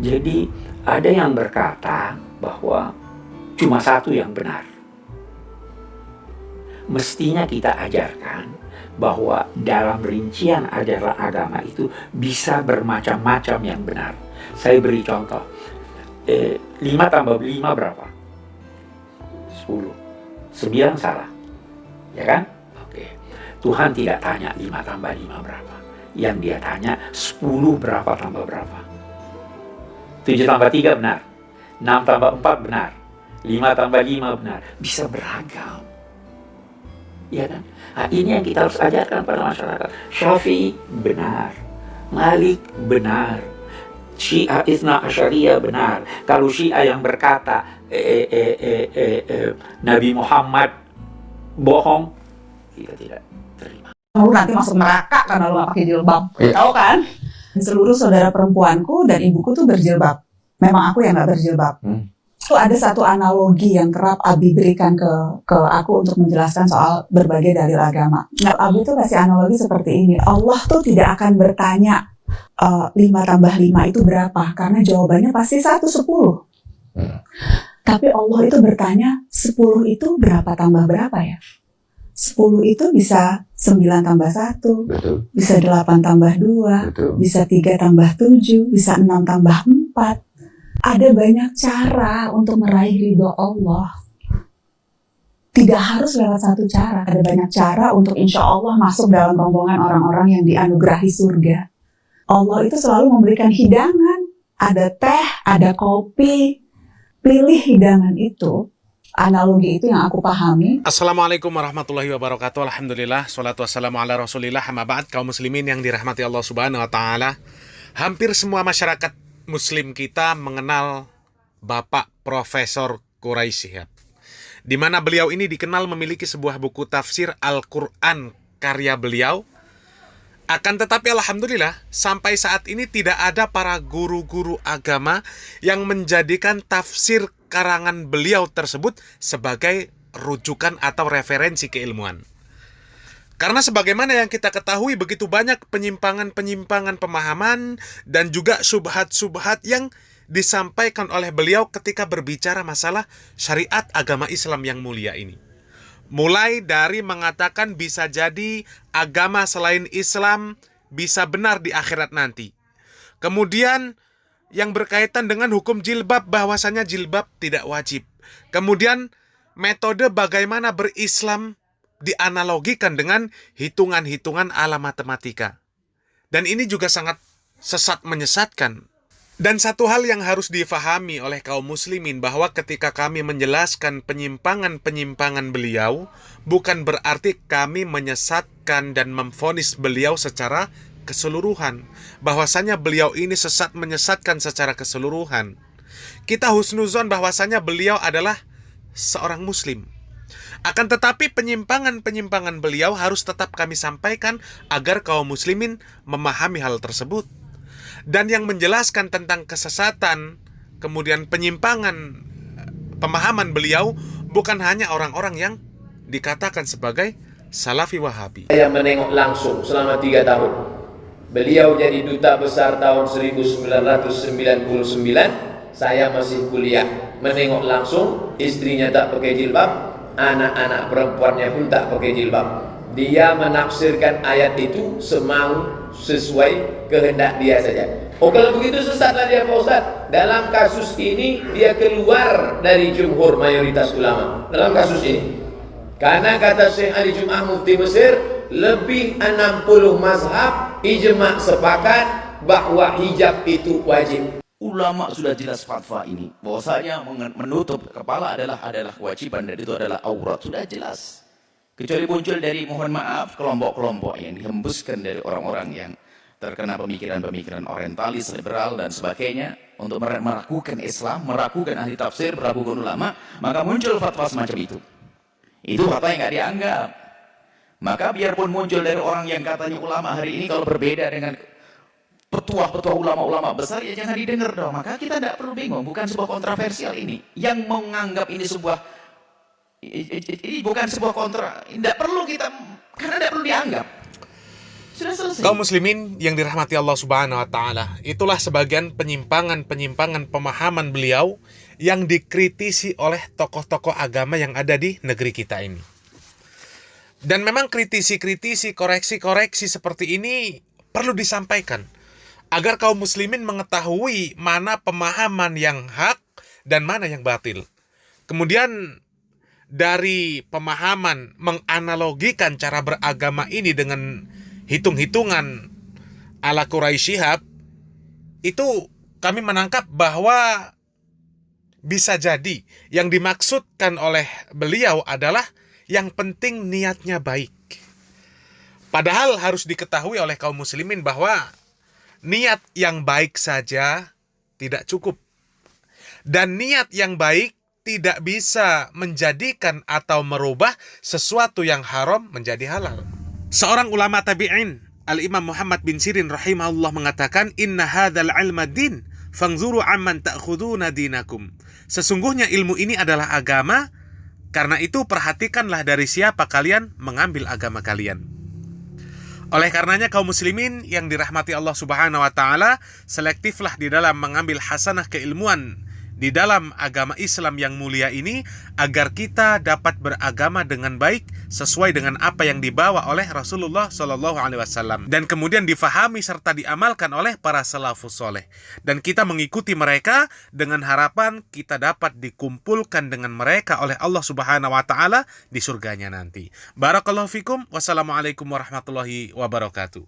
Jadi ada yang berkata bahwa cuma satu yang benar. Mestinya kita ajarkan bahwa dalam rincian ajaran agama itu bisa bermacam-macam yang benar. Saya beri contoh. 5 tambah 5 berapa? 10. 9 salah. Ya kan? Oke. Tuhan tidak tanya 5 tambah 5 berapa. Yang dia tanya 10 berapa tambah berapa. 7 tambah 3 benar. 6 tambah 4 benar. 5 tambah 5 benar. Bisa beragam. Ya kan? Nah, ini yang kita harus ajarkan pada masyarakat. Syafi'i benar. Malik benar. Syiah Itsna Asyariyah benar. Kalau Syiah yang berkata Nabi Muhammad bohong, kita tidak terima. Lu nanti masuk neraka karena lu gak pakai jilbab. Tahu kan? Seluruh saudara perempuanku dan ibuku tuh berjilbab. Memang aku yang gak berjilbab. Tuh ada satu analogi yang kerap Abi berikan ke aku untuk menjelaskan soal berbagai dalil agama. Nah, Abi tuh kasih analogi seperti ini. Allah tuh tidak akan bertanya 5 tambah 5 itu berapa? Karena jawabannya pasti 1, 10. Tapi Allah itu bertanya 10 itu berapa tambah berapa ya? 10 itu bisa 9 tambah 1, Betul. bisa 8 tambah 2, Betul. bisa 3 tambah 7, bisa 6 tambah 4. Ada banyak cara untuk meraih ridho Allah. Tidak harus lewat satu cara. Ada banyak cara untuk insya Allah masuk dalam rombongan orang-orang yang dianugerahi surga. Allah itu selalu memberikan hidangan. Ada teh, ada kopi. Pilih hidangan itu. Analogi itu yang aku pahami. Assalamualaikum warahmatullahi wabarakatuh. Alhamdulillah, salatu wassalamu ala rasulillah. Amma ba'd, kaum muslimin yang dirahmati Allah subhanahu wa ta'ala. Hampir semua masyarakat muslim kita mengenal Bapak Profesor Quraisy Shihab, di mana beliau ini dikenal memiliki sebuah buku tafsir Al-Quran karya beliau. Akan tetapi alhamdulillah sampai saat ini tidak ada para guru-guru agama yang menjadikan tafsir karangan beliau tersebut sebagai rujukan atau referensi keilmuan. Karena sebagaimana yang kita ketahui begitu banyak penyimpangan-penyimpangan pemahaman dan juga subhat-subhat yang disampaikan oleh beliau ketika berbicara masalah syariat agama Islam yang mulia ini. Mulai dari mengatakan bisa jadi agama selain Islam bisa benar di akhirat nanti. Kemudian yang berkaitan dengan hukum jilbab, bahwasanya jilbab tidak wajib. Kemudian metode bagaimana berislam dianalogikan dengan hitungan-hitungan ala matematika. Dan ini juga sangat sesat menyesatkan. Dan satu hal yang harus difahami oleh kaum muslimin bahwa ketika kami menjelaskan penyimpangan-penyimpangan beliau, bukan berarti kami menyesatkan dan memvonis beliau secara keseluruhan. Bahwasanya beliau ini sesat menyesatkan secara keseluruhan. Kita husnuzon bahwasanya beliau adalah seorang muslim. Akan tetapi penyimpangan-penyimpangan beliau harus tetap kami sampaikan agar kaum muslimin memahami hal tersebut. Dan yang menjelaskan tentang kesesatan, kemudian penyimpangan pemahaman beliau bukan hanya orang-orang yang dikatakan sebagai Salafi Wahabi. Saya menengok langsung selama 3 tahun. Beliau jadi duta besar tahun 1999, saya masih kuliah. Menengok langsung, istrinya tak pakai jilbab, anak-anak perempuannya pun tak pakai jilbab. Dia menafsirkan ayat itu semau sesuai kehendak dia saja. Oh, kalau begitu sesatlah dia Pak Ustaz. Dalam kasus ini dia keluar dari jumhur mayoritas ulama. Dalam kasus ini, karena kata Syekh Ali Jum'ah Mufti Mesir, lebih 60 mazhab ijma' sepakat bahwa hijab itu wajib. Ulama sudah jelas fatwa ini, bahwasanya menutup kepala adalah kewajiban dan itu adalah aurat, sudah jelas. Kecuali muncul dari, mohon maaf, kelompok-kelompok yang dihembuskan dari orang-orang yang terkena pemikiran-pemikiran orientalis, liberal dan sebagainya untuk meragukan Islam, meragukan ahli tafsir, meragukan ulama, maka muncul fatwa semacam itu. Itu fatwa yang nggak dianggap. Maka biarpun muncul dari orang yang katanya ulama hari ini kalau berbeda dengan petua-petua ulama-ulama besar, ya jangan didengar dong. Maka kita tidak perlu bingung, bukan sebuah kontroversial ini. Yang menganggap ini bukan sebuah kontra, tidak perlu kita, karena tidak perlu dianggap. Sudah selesai. Kaum muslimin yang dirahmati Allah Subhanahu wa taala, itulah sebagian penyimpangan-penyimpangan pemahaman beliau yang dikritisi oleh tokoh-tokoh agama yang ada di negeri kita ini. Dan memang kritisi-kritisi, koreksi-koreksi seperti ini perlu disampaikan agar kaum muslimin mengetahui mana pemahaman yang hak dan mana yang batil. Kemudian dari pemahaman menganalogikan cara beragama ini dengan hitung-hitungan ala Quraisy Shihab, itu kami menangkap bahwa bisa jadi yang dimaksudkan oleh beliau adalah yang penting niatnya baik. Padahal harus diketahui oleh kaum muslimin bahwa niat yang baik saja tidak cukup. Dan niat yang baik tidak bisa menjadikan atau merubah sesuatu yang haram menjadi halal. Seorang ulama tabi'in, Al-Imam Muhammad bin Sirin rahimahullah mengatakan, "Inna hadzal ilma din, fangzuru amman ta'khuduna dinakum." Sesungguhnya ilmu ini adalah agama, karena itu perhatikanlah dari siapa kalian mengambil agama kalian. Oleh karenanya kaum muslimin yang dirahmati Allah Subhanahu wa taala, selektiflah di dalam mengambil hasanah keilmuan di dalam agama Islam yang mulia ini, agar kita dapat beragama dengan baik sesuai dengan apa yang dibawa oleh Rasulullah SAW dan kemudian difahami serta diamalkan oleh para salafus soleh, dan kita mengikuti mereka dengan harapan kita dapat dikumpulkan dengan mereka oleh Allah Subhanahu wa taala di surganya nanti. Barakallahu fikum. Wassalamualaikum warahmatullahi wabarakatuh.